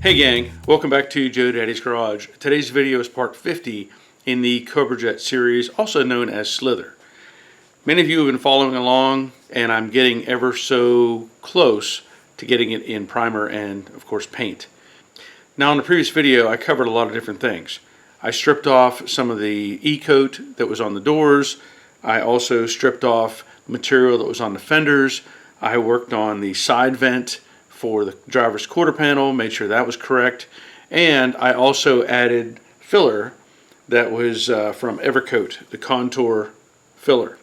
Hey gang, welcome back to Joe Daddy's Garage. Today's video is part 50 in the Cobra Jet series, also known as Slither. Many of you have been following along, and I'm getting ever so close to getting it in primer and, of course, paint. Now, in the previous video, I covered a lot of different things. I stripped off some of the E-coat that was on the doors. I also stripped off material that was on the fenders. I worked on the side vent for the driver's quarter panel, made sure that was correct, and I also added filler that was from Evercoat, the contour filler.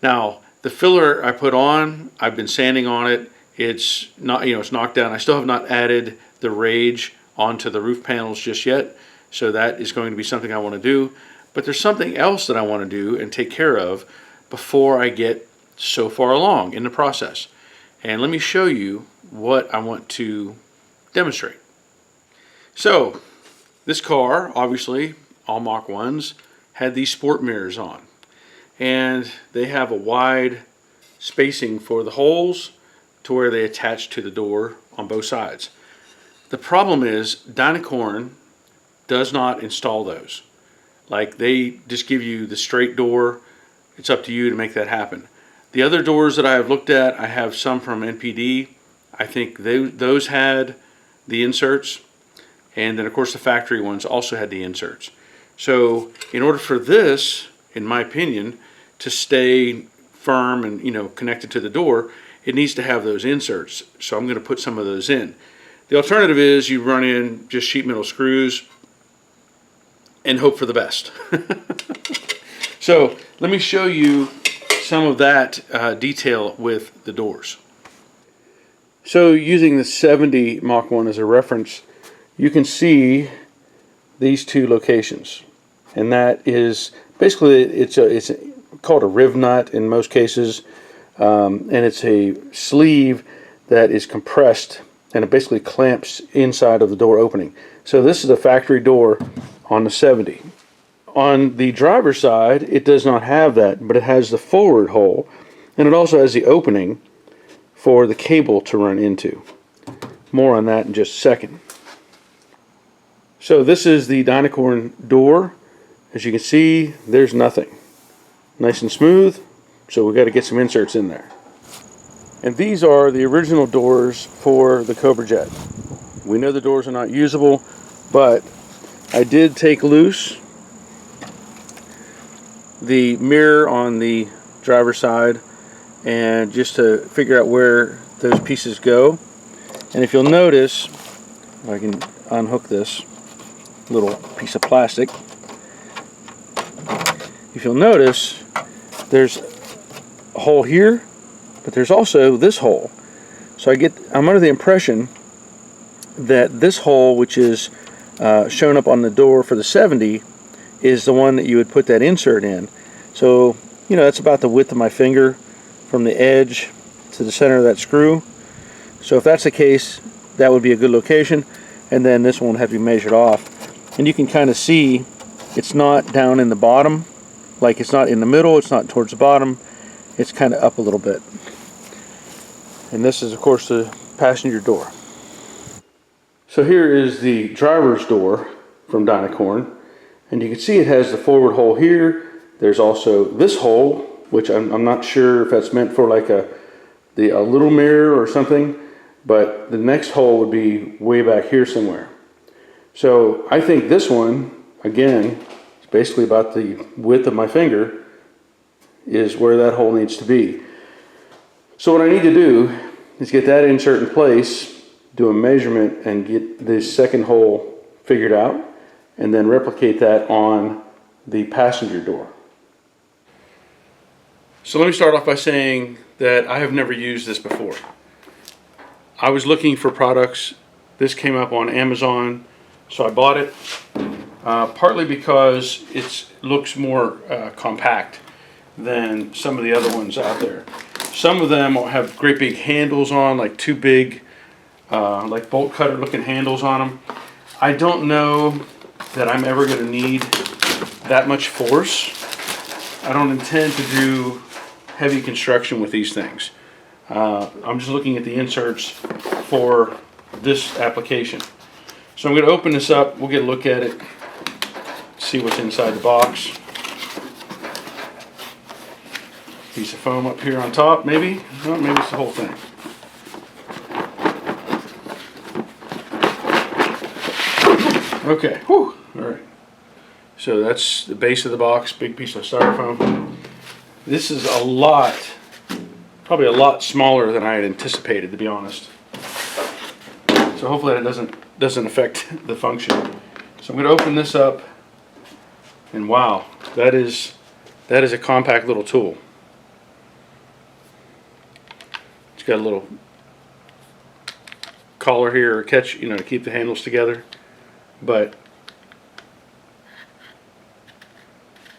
Now, the filler I put on, I've been sanding on it. It's not, it's knocked down. I still have not added the rage onto the roof panels just yet, so that is going to be something I want to do. But there's something else that I want to do and take care of before I get so far along in the process. And let me show you what I want to demonstrate. So, this car, obviously, all Mach 1s, had these sport mirrors on. And they have a wide spacing for the holes to where they attach to the door on both sides. The problem is, dynacorn does not install those. Like, they just give you the straight door. It's up to you to make that happen. The other doors that I have looked at, I have some from NPD. I think those had the inserts, and then of course the factory ones also had the inserts. So in order for this, in my opinion, to stay firm and connected to the door, it needs to have those inserts. So I'm going to put some of those in. The alternative is you run in just sheet metal screws and hope for the best. So let me show you some of that detail with the doors. So using the 70 Mach 1 as a reference, you can see these two locations, and that is basically it's called a riv nut in most cases, and it's a sleeve that is compressed and it basically clamps inside of the door opening. So this is a factory door on the 70. On the driver's side, it does not have that, but it has the forward hole, and it also has the opening for the cable to run into. More on that in just a second. So this is the dynacorn door. As you can see, there's nothing. Nice and smooth, so we've got to get some inserts in there. And these are the original doors for the Cobra Jet. We know the doors are not usable, but I did take loose the mirror on the driver's side, and just to figure out where those pieces go. And if you'll notice, if I can unhook this little piece of plastic, if you'll notice, there's a hole here, but there's also this hole. So I'm under the impression that this hole, which is shown up on the door for the 70, is the one that you would put that insert in. So, that's about the width of my finger from the edge to the center of that screw. So if that's the case, that would be a good location, and then this one will have to be measured off. And you can kind of see it's not down in the bottom, like it's not in the middle, it's not towards the bottom, it's kind of up a little bit. And this is of course the passenger door. So here is the driver's door from Dynacorn, and you can see it has the forward hole here. There's also this hole, which I'm not sure if that's meant for like a little mirror or something, but the next hole would be way back here somewhere. So I think this one, again, it's basically about the width of my finger, is where that hole needs to be. So what I need to do is get that insert in place, do a measurement, and get this second hole figured out, and then replicate that on the passenger door. So let me start off by saying that I have never used this before. I was looking for products. This came up on Amazon, so I bought it, partly because it looks more compact than some of the other ones out there. Some of them have great big handles on, like two big like bolt cutter looking handles on them. I don't know that I'm ever going to need that much force. I don't intend to do heavy construction with these things. I'm just looking at the inserts for this application. So I'm going to open this up. We'll get a look at it, see what's inside the box. Piece of foam up here on top, maybe? No, maybe it's the whole thing. Okay, whew, alright. So that's the base of the box, big piece of styrofoam. This is a lot, probably a lot smaller than I had anticipated, to be honest. So hopefully that doesn't affect the function. So I'm going to open this up, and wow, that is a compact little tool. It's got a little collar here, or catch, you know, to keep the handles together. But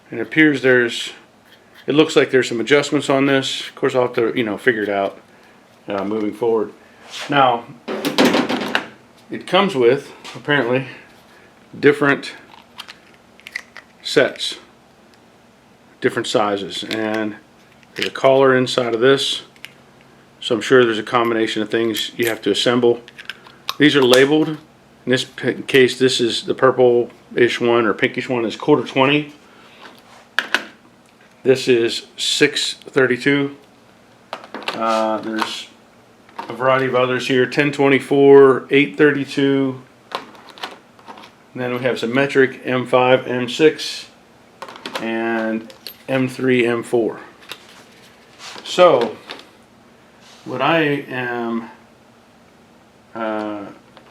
it appears it looks like there's some adjustments on this. Of course, I'll have to, you know, figure it out moving forward. Now, it comes with, apparently, different sets, different sizes, and there's a collar inside of this, so I'm sure there's a combination of things you have to assemble. These are labeled. In this case, this is the purple-ish one, or pinkish one, is 1/4-20. This is 6/32. There's a variety of others here, 10/24, 8/32. And then we have some metric, M5, M6, and M3, M4. So, what I am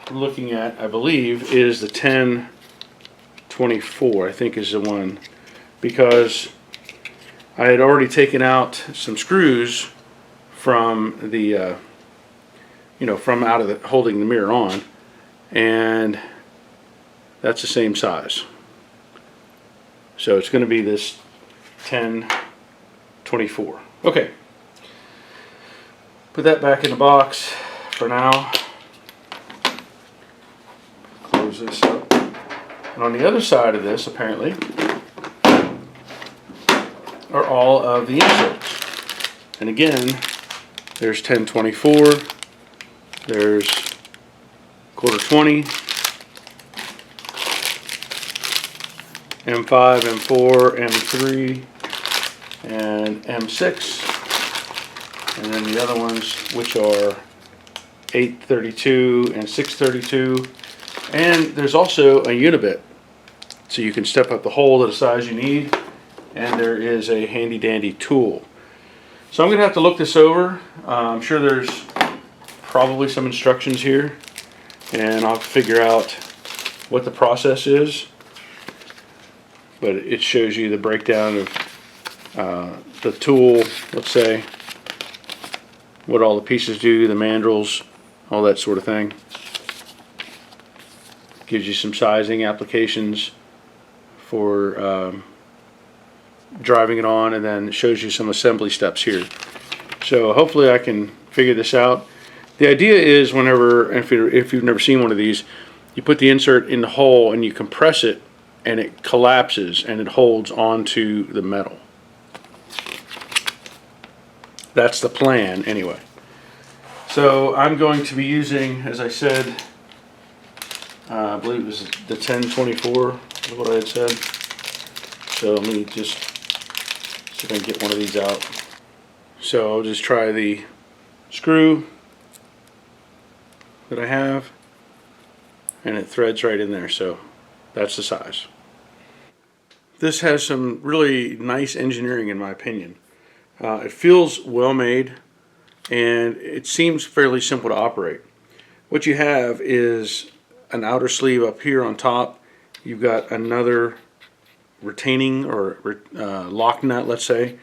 looking at, I believe, is the 10/24, I think is the one, because I had already taken out some screws from the, you know, from out of the, holding the mirror on, and that's the same size. So it's going to be this 10/24. Okay. Put that back in the box for now. Close this up. And on the other side of this, apparently, are all of the inserts. And again, there's 10/24, there's 1/4-20, M5, M4, M3, and M6. And then the other ones, which are 8/32 and 6/32. And there's also a unibit, so you can step up the hole to the size you need. And there is a handy dandy tool. So I'm going to have to look this over. I'm sure there's probably some instructions here, and I'll figure out what the process is. But it shows you the breakdown of the tool, let's say, what all the pieces do, the mandrels, all that sort of thing. Gives you some sizing applications for driving it on, and then it shows you some assembly steps here. So hopefully I can figure this out. The idea is, whenever, if you've never seen one of these, you put the insert in the hole and you compress it, and it collapses and it holds onto the metal. That's the plan anyway. So I'm going to be using, as I said, I believe it was the 10/24 is what I had said. So let me just see if I can get one of these out. So I'll just try the screw that I have, and it threads right in there, so that's the size. This has some really nice engineering, in my opinion. It feels well made, and it seems fairly simple to operate. What you have is an outer sleeve up here on top. You've got another retaining or lock nut, let's say.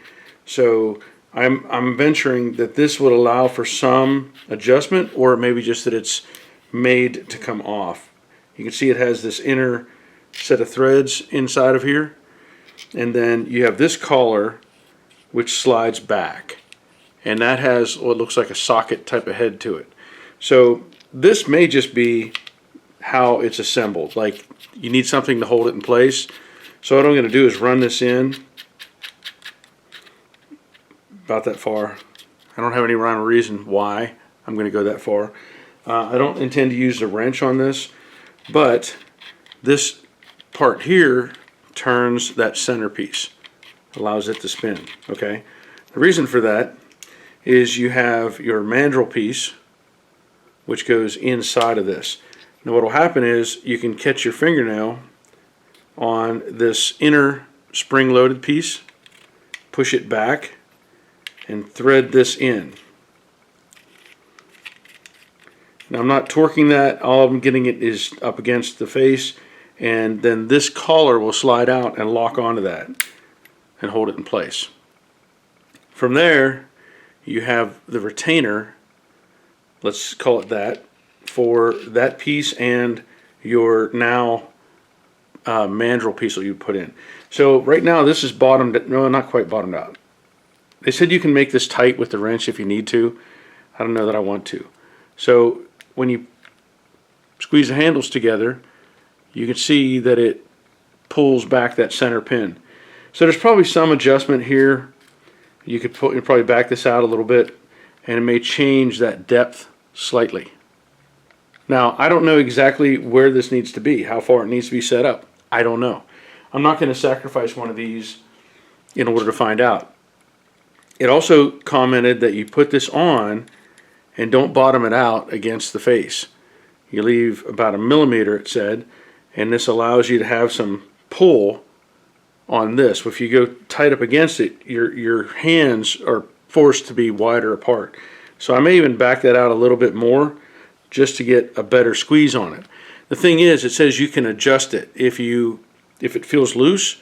So I'm venturing that this would allow for some adjustment, or maybe just that it's made to come off. You can see it has this inner set of threads inside of here, and then you have this collar which slides back, and that has what looks like a socket type of head to it. So this may just be how it's assembled, like you need something to hold it in place. So what I'm going to do is run this in about that far. I don't have any rhyme or reason why I'm going to go that far. I don't intend to use a wrench on this. but this part here turns that centerpiece, allows it to spin. Okay, the reason for that is you have your mandrel piece, which goes inside of this. Now what will happen is you can catch your fingernail on this inner spring-loaded piece, push it back, and thread this in. Now I'm not torquing that, all I'm getting it is up against the face, and then this collar will slide out and lock onto that and hold it in place. From there you have the retainer, let's call it that, for that piece and your now mandrel piece that you put in. So right now this is bottomed, no, not quite bottomed out. They said you can make this tight with the wrench if you need to. I don't know that I want to. So when you squeeze the handles together, you can see that it pulls back that center pin. So there's probably some adjustment here. You could probably back this out a little bit, and it may change that depth slightly. Now, I don't know exactly where this needs to be, how far it needs to be set up. I don't know. I'm not going to sacrifice one of these in order to find out. It also commented that you put this on and don't bottom it out against the face. You leave about 1 millimeter, it said, and this allows you to have some pull on this. If you go tight up against it, your hands are forced to be wider apart. So I may even back that out a little bit more just to get a better squeeze on it. The thing is, it says you can adjust it. If it feels loose,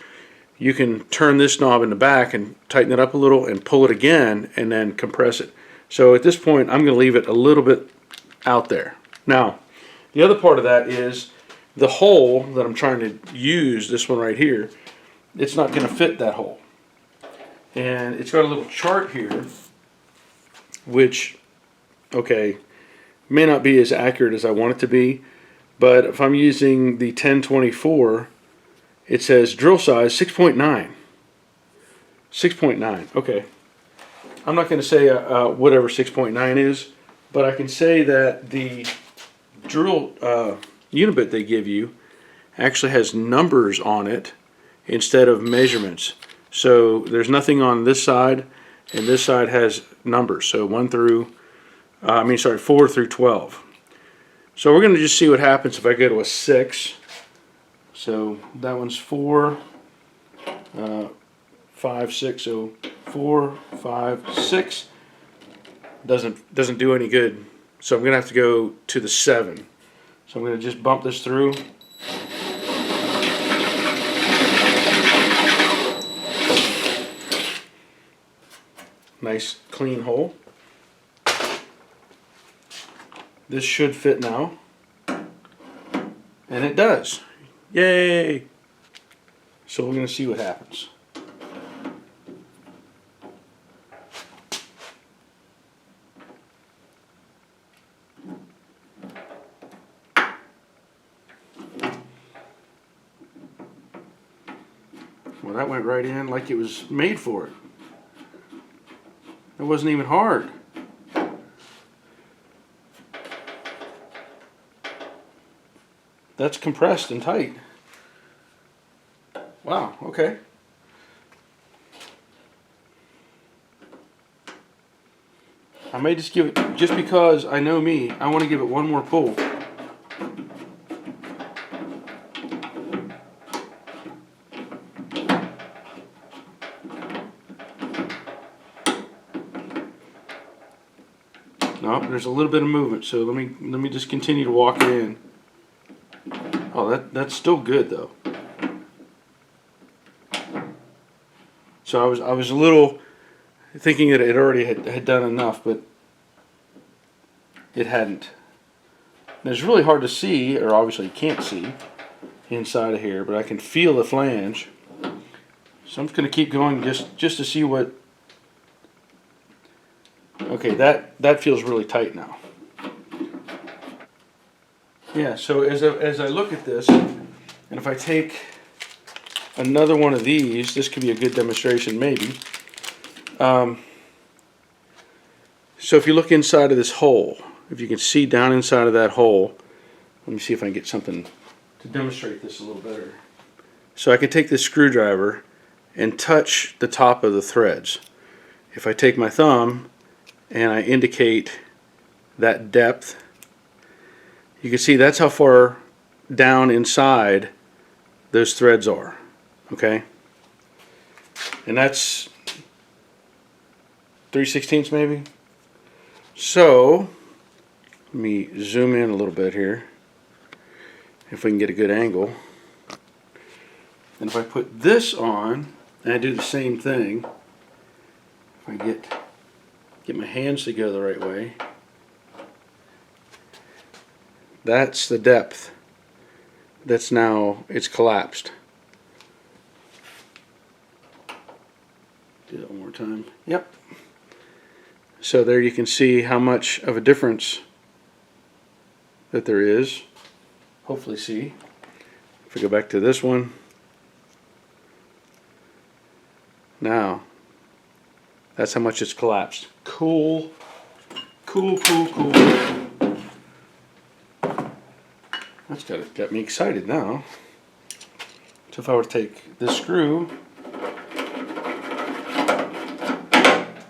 you can turn this knob in the back and tighten it up a little and pull it again and then compress it. So at this point I'm going to leave it a little bit out there. Now the other part of that is the hole that I'm trying to use, this one right here, it's not going to fit that hole. And it's got a little chart here which, okay, may not be as accurate as I want it to be, but if I'm using the 1024, it says drill size 6.9. 6.9, okay. I'm not going to say whatever 6.9 is, but I can say that the drill unibit they give you actually has numbers on it instead of measurements. So there's nothing on this side, and this side has numbers. So 4 through 12. So we're going to just see what happens if I go to a 6. So that one's 4, 5, 6. So 4, 5, 6 doesn't do any good. So I'm going to have to go to the 7. So I'm going to just bump this through. Nice clean hole. This should fit now, and it does. Yay! So we're going to see what happens. Well, that went right in like it was made for it. It wasn't even hard. That's compressed and tight. Wow, okay. I may just give it, just because I know me, I want to give it one more pull. No, there's a little bit of movement, so let me just continue to walk it in. Oh, that's still good though. So I was a little thinking that it already had done enough, but it hadn't. And it's really hard to see, or obviously you can't see inside of here, but I can feel the flange. So I'm just going to keep going just to see what. Okay, that feels really tight now. Yeah, so as I look at this, and if I take another one of these, this could be a good demonstration maybe. So if you look inside of this hole, if you can see down inside of that hole, let me see if I can get something to demonstrate this a little better. So I can take this screwdriver and touch the top of the threads. If I take my thumb and I indicate that depth, you can see that's how far down inside those threads are. Okay? And that's 3/16 maybe. So let me zoom in a little bit here, if we can get a good angle. And if I put this on and I do the same thing, if I get my hands to go the right way, that's the depth. That's now, it's collapsed. Do that one more time. Yep. So there you can see how much of a difference that there is. Hopefully see. If we go back to this one. Now, that's how much it's collapsed. Cool. Cool, cool, cool. That's got me excited now. So if I were to take this screw,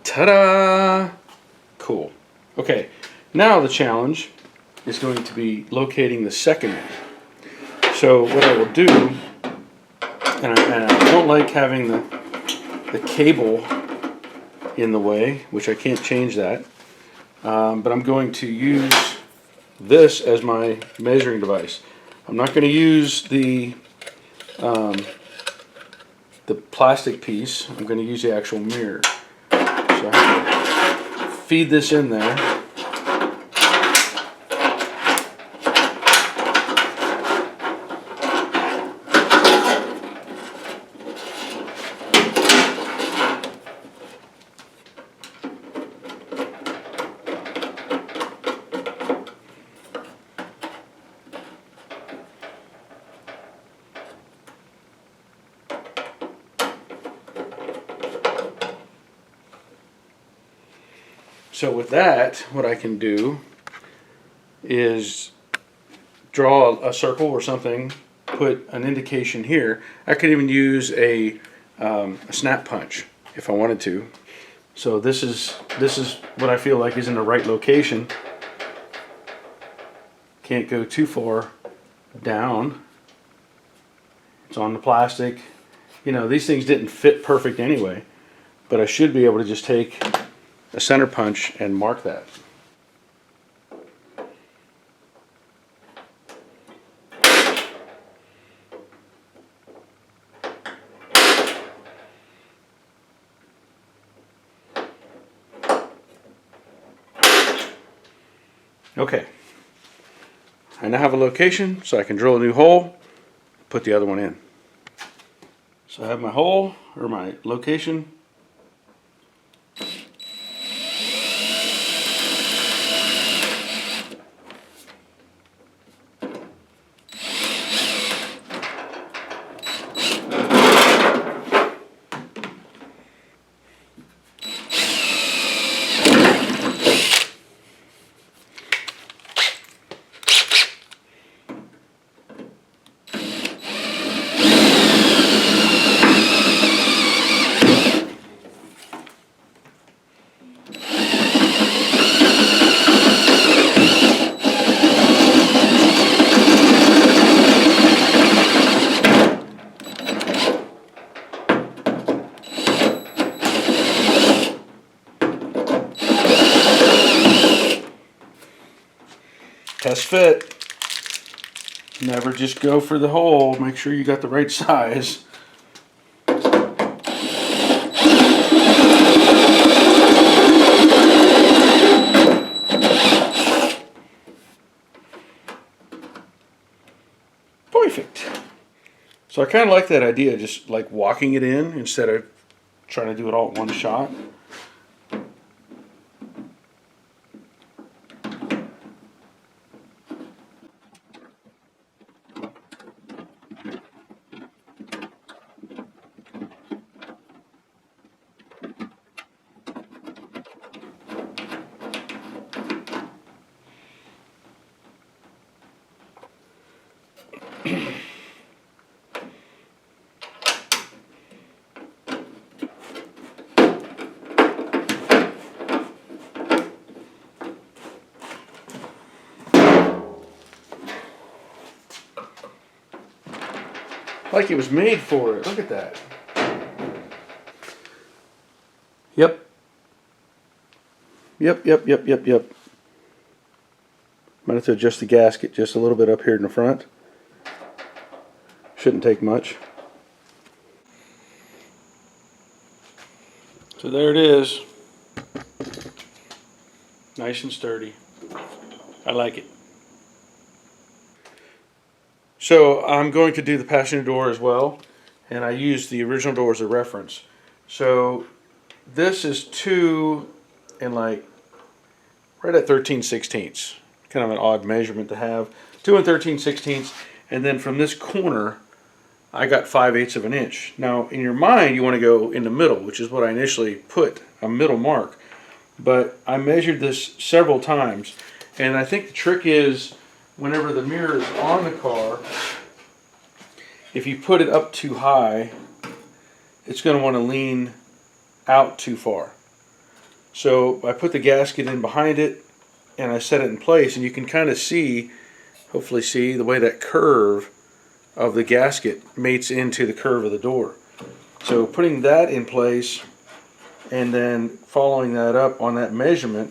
ta-da! Cool. Okay, now the challenge is going to be locating the second one. So what I will do, and I don't like having the cable in the way, which I can't change that, but I'm going to use this as my measuring device. I'm not going to use the plastic piece. I'm going to use the actual mirror. So I have to feed this in there. So with that, what I can do is draw a circle or something, put an indication here. I could even use a snap punch if I wanted to. So this is what I feel like is in the right location. Can't go too far down. It's on the plastic. You know, these things didn't fit perfect anyway, but I should be able to just take a center punch and mark that. Okay, I now have a location, so I can drill a new hole, put the other one in. So I have my hole, or my location. Test fit. Never just go for the hole. Make sure you got the right size. Perfect. So I kind of like that idea, just like walking it in instead of trying to do it all at one shot. Like it was made for it. Look at that. Yep. Yep. Might have to adjust the gasket just a little bit up here in the front. Shouldn't take much. So there it is. Nice and sturdy. I like it. So I'm going to do the passenger door as well, and I used the original door as a reference. So this is 2 and like right at 13/16. Kind of an odd measurement to have. 2 and 13/16, and then from this corner I got 5/8 of an inch. Now in your mind you want to go in the middle, which is what I initially put, a middle mark. But I measured this several times, and I think the trick is whenever the mirror is on the car, if you put it up too high, it's going to want to lean out too far. So I put the gasket in behind it and I set it in place, and you can kind of see, hopefully see, the way that curve of the gasket mates into the curve of the door. So putting that in place and then following that up on that measurement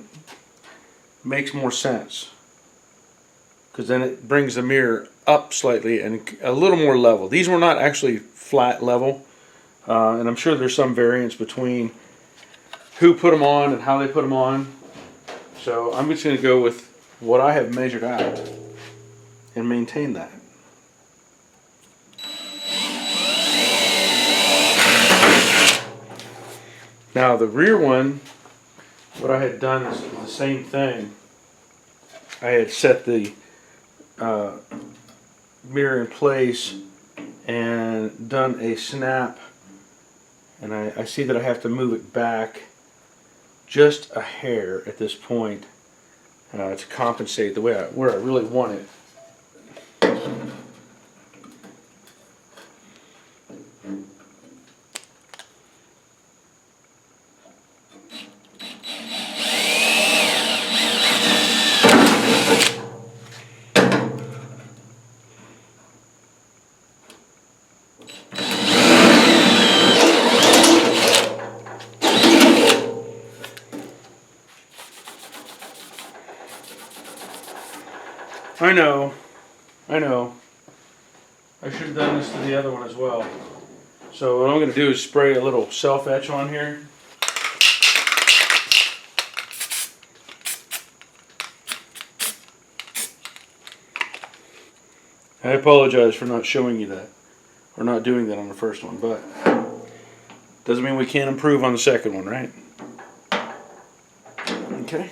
makes more sense, because then it brings the mirror up slightly and a little more level. These were not actually flat level, and I'm sure there's some variance between who put them on and how they put them on. So I'm just going to go with what I have measured out and maintain that. Now the rear one, what I had done is the same thing. I had set the mirror in place and done a snap, and I see that I have to move it back just a hair at this point to compensate the way where I really want it. I know. I should have done this to the other one as well. So what I'm going to do is spray a little self-etch on here. I apologize for not showing you that, or not doing that on the first one, but doesn't mean we can't improve on the second one, right? Okay.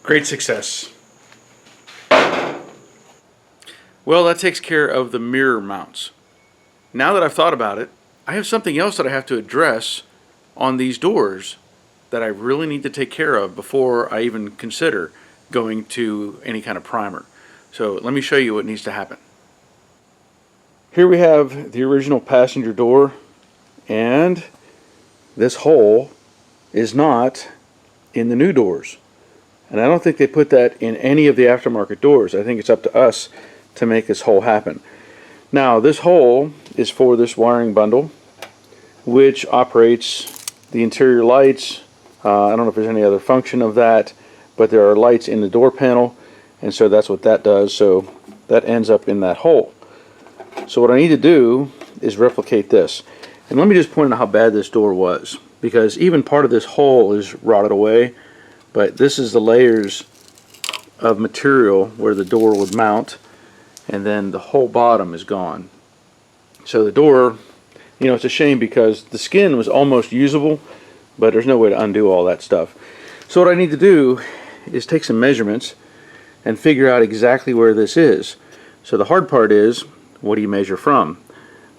Great success. Well, that takes care of the mirror mounts. Now that I've thought about it, I have something else that I have to address on these doors that I really need to take care of before I even consider going to any kind of primer. So let me show you what needs to happen. Here we have the original passenger door, and this hole is not in the new doors. And I don't think they put that in any of the aftermarket doors. I think it's up to us to make this hole happen. Now, this hole is for this wiring bundle, which operates the interior lights. I don't know if there's any other function of that, but there are lights in the door panel, and so that's what that does. So that ends up in that hole. So what I need to do is replicate this. And let me just point out how bad this door was, because even part of this hole is rotted away. But this is the layers of material where the door would mount, and then the whole bottom is gone. So the door, you know, it's a shame because the skin was almost usable, but there's no way to undo all that stuff. So what I need to do is take some measurements and figure out exactly where this is. So the hard part is, what do you measure from?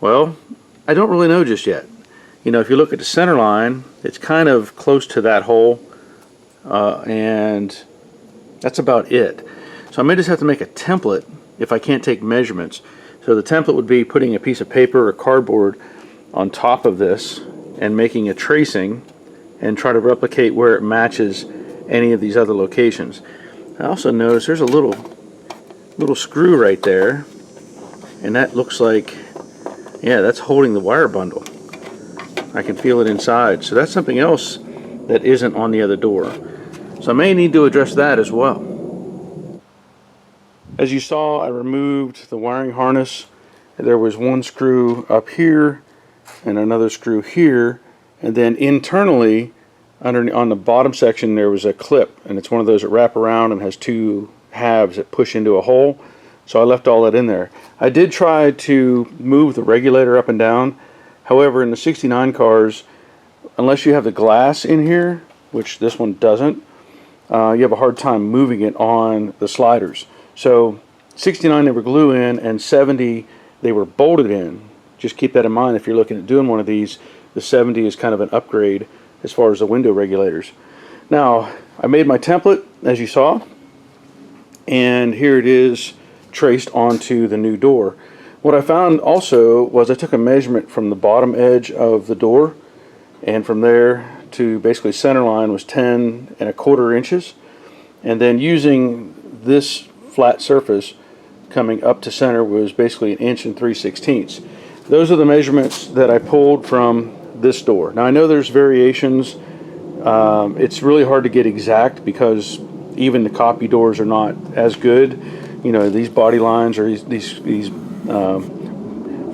Well, I don't really know just yet. You know, if you look at the center line, it's kind of close to that hole, and that's about it. So I may just have to make a template if I can't take measurements. So the template would be putting a piece of paper or cardboard on top of this and making a tracing and try to replicate where it matches any of these other locations. I also notice there's a little screw right there, and that looks like, yeah, that's holding the wire bundle. I can feel it inside. So that's something else that isn't on the other door. So I may need to address that as well. As you saw, I removed the wiring harness. There was one screw up here and another screw here, and then internally on the bottom section there was a clip, and it's one of those that wrap around and has two halves that push into a hole. So I left all that in there. I did try to move the regulator up and down. However, in the 69 cars, unless you have the glass in here, which this one doesn't, you have a hard time moving it on the sliders. So 69 they were glue in, and 70 they were bolted in. Just keep that in mind if you're looking at doing one of these. The 70 is kind of an upgrade as far as the window regulators. Now, I made my template, as you saw, and here it is traced onto the new door. What I found also was I took a measurement from the bottom edge of the door, and from there to basically center line was 10¼ inches, and then using this flat surface coming up to center was basically 1 3/16 inches. Those are the measurements that I pulled from this door. Now I know there's variations. It's really hard to get exact because even the copy doors are not as good. You know, these body lines or these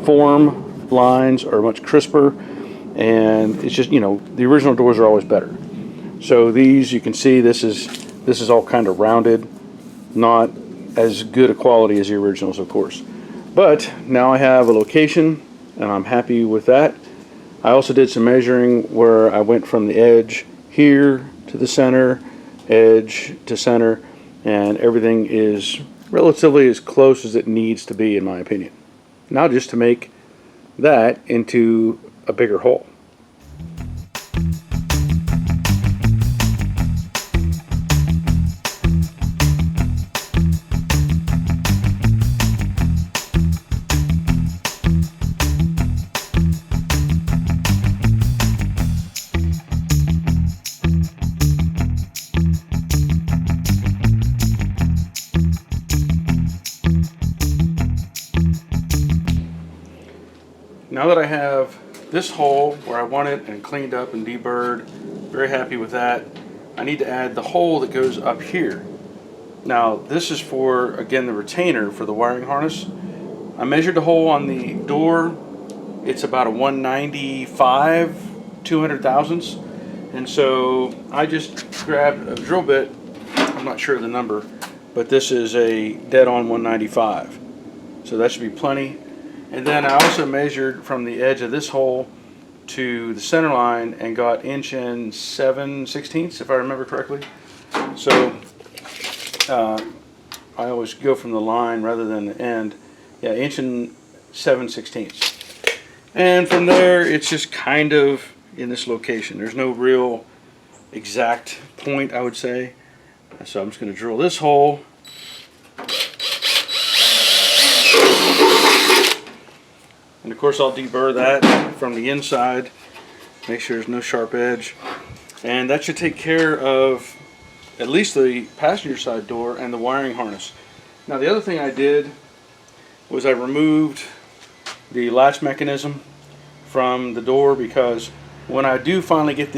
form lines are much crisper, and it's just, you know, the original doors are always better. So these, you can see this is all kind of rounded, not as good a quality as the originals, of course. But now I have a location and I'm happy with that. I also did some measuring where I went from the edge here to the center, edge to center, and everything is relatively as close as it needs to be in my opinion. Now just to make that into a bigger hole. Now that I have this hole where I want it and cleaned up and deburred, very happy with that, I need to add the hole that goes up here. Now this is for, again, the retainer for the wiring harness. I measured the hole on the door. It's about a 195 200 thousandths, and so I just grabbed a drill bit. I'm not sure of the number, but this is a dead on 195, so that should be plenty. And then I also measured from the edge of this hole to the center line and got 1 7/16 inches, if I remember correctly. So I always go from the line rather than the end. Yeah, 1 7/16 inches. And from there, it's just kind of in this location. There's no real exact point, I would say. So I'm just going to drill this hole. And of course I'll deburr that from the inside, make sure there's no sharp edge, and that should take care of at least the passenger side door and the wiring harness. Now the other thing I did was I removed the latch mechanism from the door, because when I do finally get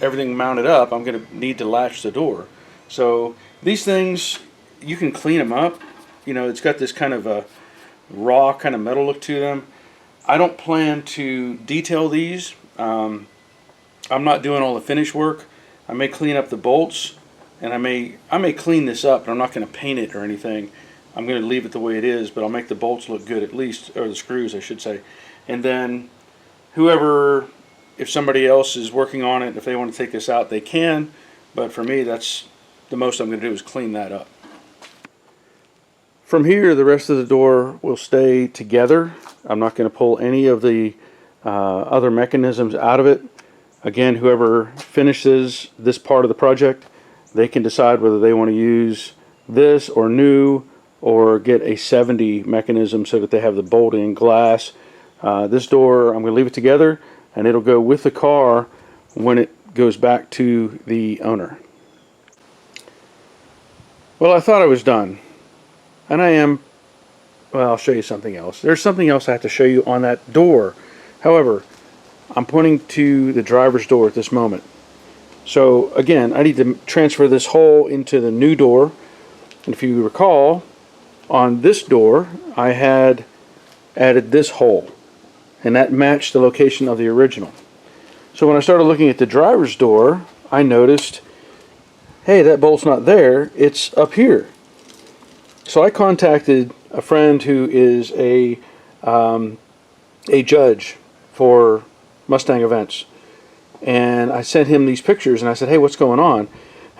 everything mounted up, I'm going to need to latch the door. So these things, you can clean them up. You know, it's got this kind of a raw kind of metal look to them. I don't plan to detail these. I'm not doing all the finish work. I may clean up the bolts, and I may clean this up, but I'm not going to paint it or anything. I'm going to leave it the way it is, but I'll make the bolts look good at least, or the screws I should say. And then if somebody else is working on it, if they want to take this out, they can. But for me, that's the most I'm going to do is clean that up. From here, the rest of the door will stay together. I'm not going to pull any of the other mechanisms out of it. Again, whoever finishes this part of the project, they can decide whether they want to use this or new, or get a 70 mechanism so that they have the bolting and glass. This door, I'm going to leave it together, and it'll go with the car when it goes back to the owner. Well, I thought I was done, and I am. Well, I'll show you something else. There's something else I have to show you on that door. However, I'm pointing to the driver's door at this moment. So again, I need to transfer this hole into the new door. And if you recall, on this door, I had added this hole, and that matched the location of the original. So when I started looking at the driver's door, I noticed, hey, that bolt's not there, it's up here. So I contacted a friend who is a judge for Mustang events, and I sent him these pictures, and I said, hey, what's going on?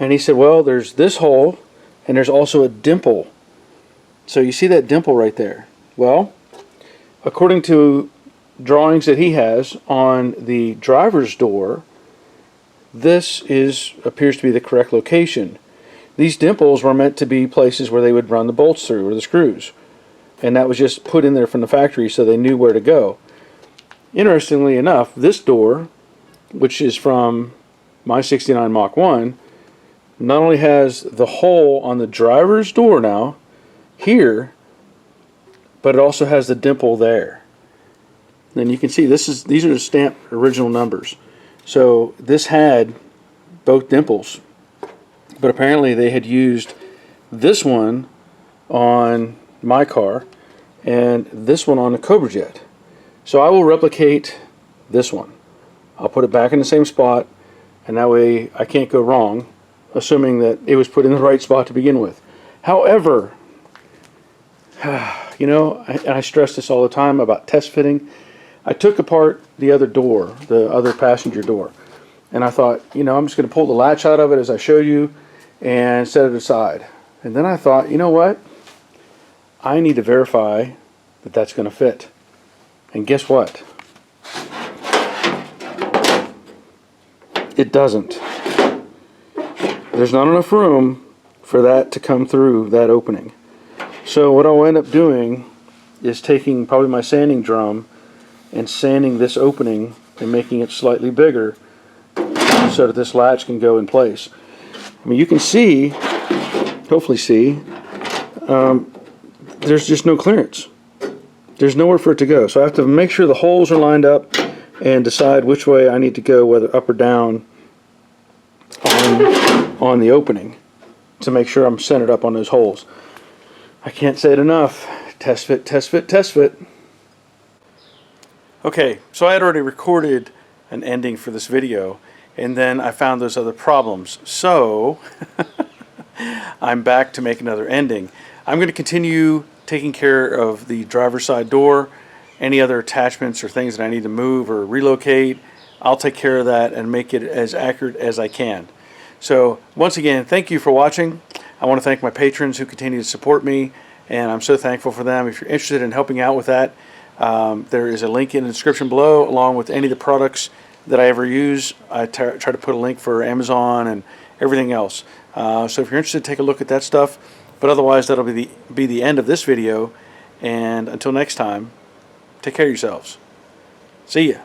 And he said, well, there's this hole, and there's also a dimple. So you see that dimple right there? Well, according to drawings that he has on the driver's door, this appears to be the correct location. These dimples were meant to be places where they would run the bolts through, or the screws, and that was just put in there from the factory so they knew where to go. Interestingly enough, this door, which is from my 69 Mach 1, not only has the hole on the driver's door now here, but it also has the dimple there. And you can see these are the stamped original numbers. So this had both dimples, but apparently they had used this one on my car and this one on the Cobra Jet. So I will replicate this one. I'll put it back in the same spot, and that way I can't go wrong, assuming that it was put in the right spot to begin with. However, you know, I stress this all the time about test fitting. I took apart the other door, the other passenger door, and I thought, you know, I'm just going to pull the latch out of it as I showed you and set it aside. And then I thought, you know what? I need to verify that that's going to fit. And guess what? It doesn't. There's not enough room for that to come through that opening. So what I'll end up doing is taking probably my sanding drum and sanding this opening and making it slightly bigger so that this latch can go in place. I mean, you can see, hopefully see, there's just no clearance. There's nowhere for it to go. So I have to make sure the holes are lined up and decide which way I need to go, whether up or down on the opening, to make sure I'm centered up on those holes. I can't say it enough. Test fit, test fit, test fit. Okay, so I had already recorded an ending for this video, and then I found those other problems. So I'm back to make another ending. I'm going to continue taking care of the driver's side door. Any other attachments or things that I need to move or relocate, I'll take care of that and make it as accurate as I can. So once again, thank you for watching. I want to thank my patrons who continue to support me, and I'm so thankful for them. If you're interested in helping out with that, there is a link in the description below, along with any of the products that I ever use. I try to put a link for Amazon and everything else. So if you're interested, take a look at that stuff. But otherwise, that'll be the end of this video. And until next time, take care of yourselves. See ya.